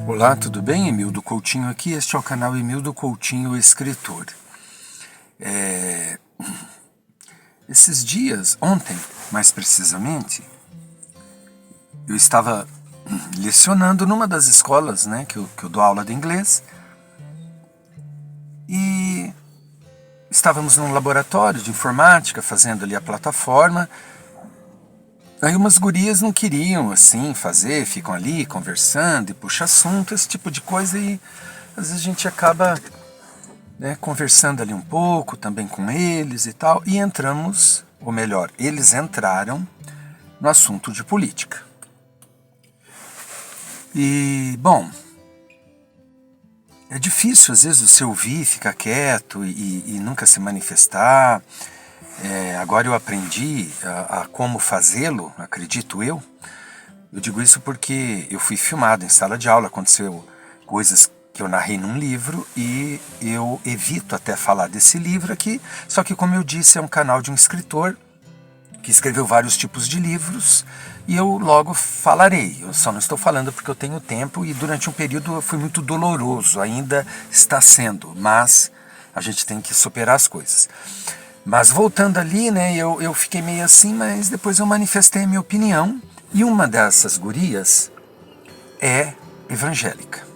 Olá, tudo bem? Emildo Coutinho aqui, este é o canal Emildo Coutinho Escritor. Esses dias, ontem mais precisamente, eu estava lecionando numa das escolas, né, que eu dou aula de inglês, e estávamos num laboratório de informática, fazendo ali a plataforma. Aí umas gurias não queriam, assim, fazer, ficam ali conversando e puxa assunto, esse tipo de coisa, e às vezes a gente acaba, né, conversando ali um pouco, também com eles e tal, e entramos, ou melhor, eles entraram no assunto de política. E, bom, é difícil às vezes você ouvir, ficar quieto e nunca se manifestar. Agora eu aprendi a como fazê-lo, acredito eu. Eu digo isso porque eu fui filmado em sala de aula, aconteceu coisas que eu narrei num livro e eu evito até falar desse livro aqui, só que, como eu disse, é um canal de um escritor que escreveu vários tipos de livros e eu logo falarei. Eu só não estou falando porque eu tenho tempo e durante um período foi muito doloroso, ainda está sendo, mas a gente tem que superar as coisas. Mas voltando ali, né, eu fiquei meio assim, mas depois eu manifestei a minha opinião. E uma dessas gurias é evangélica.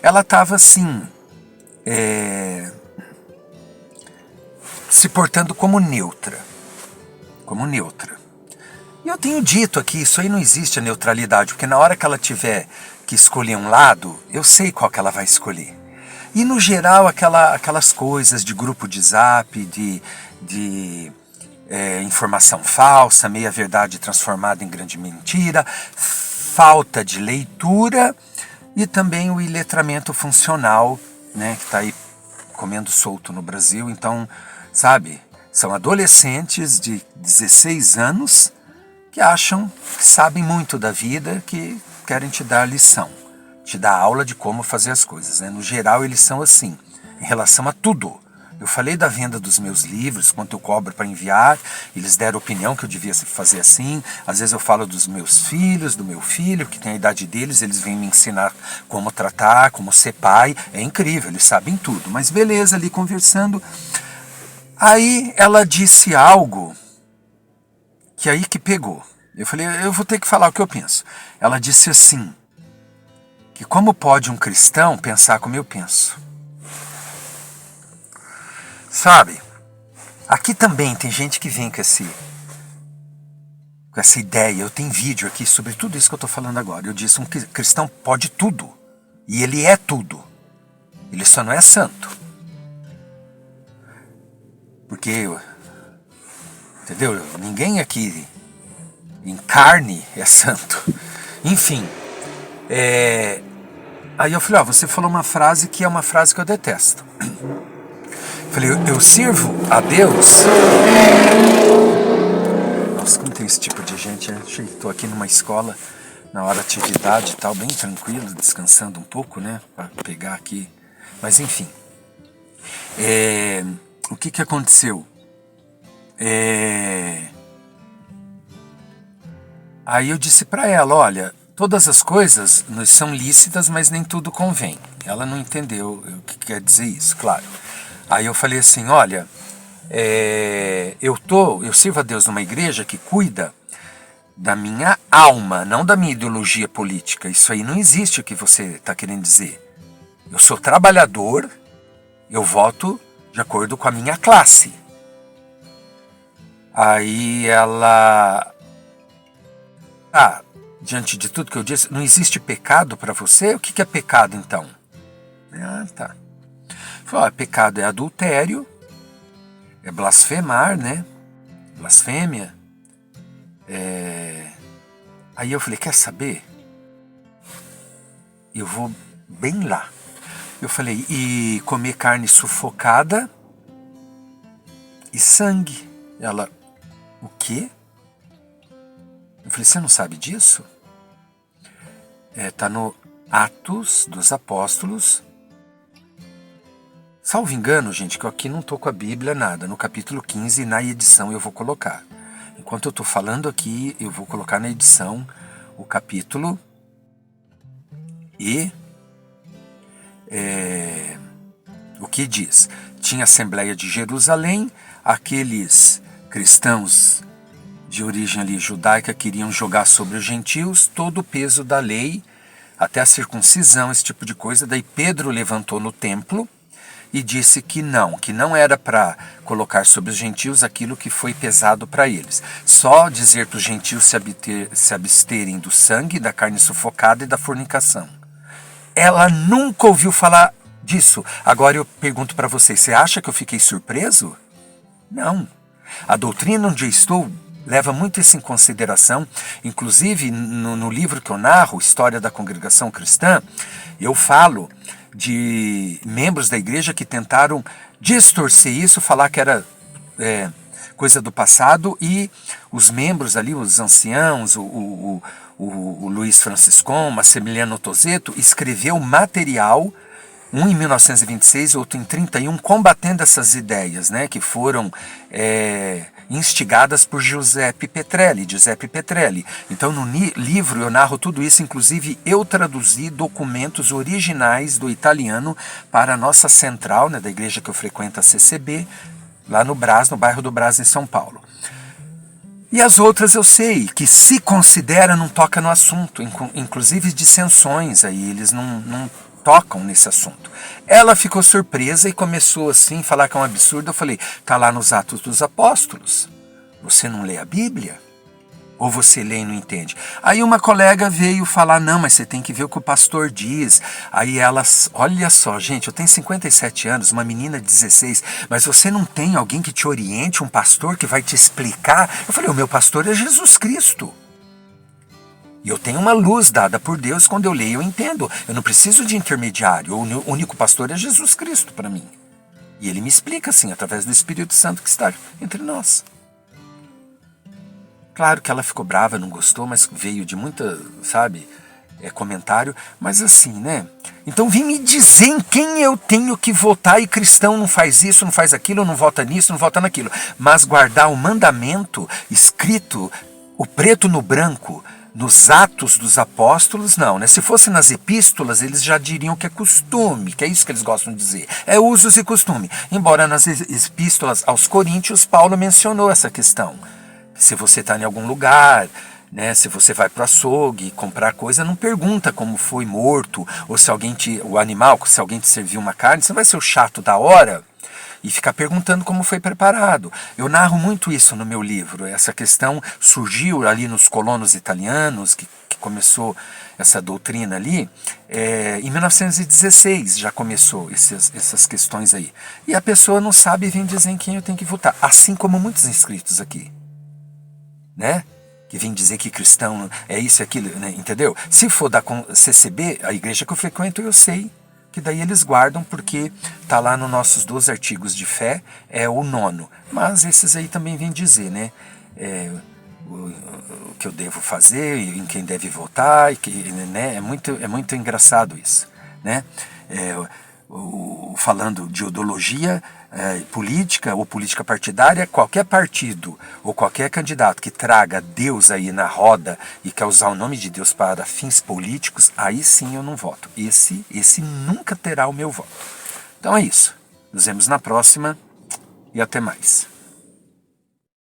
Ela estava assim, se portando como neutra. Como neutra. E eu tenho dito aqui, isso aí não existe a neutralidade, porque na hora que ela tiver que escolher um lado, eu sei qual que ela vai escolher. E no geral, aquelas coisas de grupo de zap, de informação falsa, meia verdade transformada em grande mentira, falta de leitura e também o iletramento funcional, né, que está aí comendo solto no Brasil. Então, sabe, são adolescentes de 16 anos que acham que sabem muito da vida, que querem te dar lição, te dar aula de como fazer as coisas, né? No geral, eles são assim, em relação a tudo. Eu falei da venda dos meus livros, quanto eu cobro para enviar, eles deram opinião que eu devia fazer assim. Às vezes eu falo dos meus filhos, do meu filho, que tem a idade deles, eles vêm me ensinar como tratar, como ser pai. É incrível, eles sabem tudo. Mas beleza, ali conversando. Aí ela disse algo que aí que pegou. Eu falei, eu vou ter que falar o que eu penso. Ela disse assim, que como pode um cristão pensar como eu penso? Sabe, aqui também tem gente que vem com essa ideia. Eu tenho vídeo aqui sobre tudo isso que eu estou falando agora. Eu disse, um cristão pode tudo. E ele é tudo. Ele só não é santo. Porque, entendeu? Ninguém aqui em carne é santo. Enfim. Aí eu falei, você falou uma frase que é uma frase que eu detesto. Falei, eu sirvo a Deus. Nossa, como tem esse tipo de gente, né? Estou aqui numa escola, na hora de atividade e tal, bem tranquilo, descansando um pouco, né? Para pegar aqui. Mas enfim. O que aconteceu? Aí eu disse para ela, olha, todas as coisas nos são lícitas, mas nem tudo convém. Ela não entendeu o que quer dizer isso, claro. Aí eu falei assim, olha, eu sirvo a Deus numa igreja que cuida da minha alma, não da minha ideologia política. Isso aí não existe o que você está querendo dizer. Eu sou trabalhador, eu voto de acordo com a minha classe. Aí ela... diante de tudo que eu disse, não existe pecado para você? O que é pecado então? Tá. Falei, pecado é adultério, é blasfemar, né? Blasfêmia. Aí eu falei, quer saber? Eu vou bem lá. Eu falei, e comer carne sufocada e sangue. Ela, o quê? Eu falei, você não sabe disso? Tá no Atos dos Apóstolos. Salvo engano, gente, que eu aqui não estou com a Bíblia, nada. No capítulo 15, na edição eu vou colocar. Enquanto eu estou falando aqui, eu vou colocar na edição o capítulo e o que diz? Tinha a Assembleia de Jerusalém, aqueles cristãos de origem ali judaica queriam jogar sobre os gentios todo o peso da lei, até a circuncisão, esse tipo de coisa. Daí Pedro levantou no templo e disse que não era para colocar sobre os gentios aquilo que foi pesado para eles. Só dizer para os gentios se absterem do sangue, da carne sufocada e da fornicação. Ela nunca ouviu falar disso. Agora eu pergunto para vocês, você acha que eu fiquei surpreso? Não. A doutrina onde eu estou leva muito isso em consideração. Inclusive, no livro que eu narro, História da Congregação Cristã, eu falo de membros da igreja que tentaram distorcer isso, falar que era coisa do passado, e os membros ali, os anciãos, o Luiz Franciscon, Massimiliano Tosetto, escreveu material, um em 1926, outro em 31, combatendo essas ideias, né, que foram instigadas por Giuseppe Petrelli. Então no livro eu narro tudo isso, inclusive eu traduzi documentos originais do italiano para a nossa central, né, da igreja que eu frequento, a CCB, lá no Brás, no bairro do Brás, em São Paulo. E as outras eu sei que se considera não toca no assunto, inclusive dissensões aí, eles não tocam nesse assunto. Ela ficou surpresa e começou assim a falar que é um absurdo. Eu falei, tá lá nos Atos dos Apóstolos. Você não lê a Bíblia? Ou você lê e não entende? Aí uma colega veio falar, não, mas você tem que ver o que o pastor diz. Aí elas, olha só, gente, eu tenho 57 anos, uma menina de 16, mas você não tem alguém que te oriente, um pastor que vai te explicar? Eu falei, o meu pastor é Jesus Cristo. E eu tenho uma luz dada por Deus, quando eu leio eu entendo. Eu não preciso de intermediário, o único pastor é Jesus Cristo para mim. E ele me explica assim, através do Espírito Santo que está entre nós. Claro que ela ficou brava, não gostou, mas veio de muita, comentário. Mas assim, né? Então vem me dizer em quem eu tenho que votar, e cristão não faz isso, não faz aquilo, não vota nisso, não vota naquilo. Mas guardar o mandamento escrito, o preto no branco, nos Atos dos Apóstolos, não, né? Se fosse nas epístolas, eles já diriam que é costume, que é isso que eles gostam de dizer, é usos e costume. Embora nas epístolas aos Coríntios, Paulo mencionou essa questão. Se você está em algum lugar, né, se você vai para o açougue comprar coisa, não pergunta como foi morto, ou se alguém o animal, se alguém te serviu uma carne, você não vai ser o chato da hora e ficar perguntando como foi preparado. Eu narro muito isso no meu livro. Essa questão surgiu ali nos colonos italianos, que começou essa doutrina ali, em 1916 já começou essas questões aí. E a pessoa não sabe e vem dizer em quem eu tenho que votar, assim como muitos inscritos aqui, né? Que vem dizer que cristão é isso e aquilo, né? Entendeu? Se for da CCB, a igreja que eu frequento, eu sei que daí eles guardam, porque tá lá nos nossos 12 artigos de fé, é o 9º. Mas esses aí também vêm dizer, né? O que eu devo fazer, em quem deve votar, e que, né? É muito engraçado isso, né? Falando de ideologia política ou política partidária, qualquer partido ou qualquer candidato que traga Deus aí na roda e quer usar o nome de Deus para fins políticos, aí sim eu não voto. Esse nunca terá o meu voto. Então é isso. Nos vemos na próxima e até mais.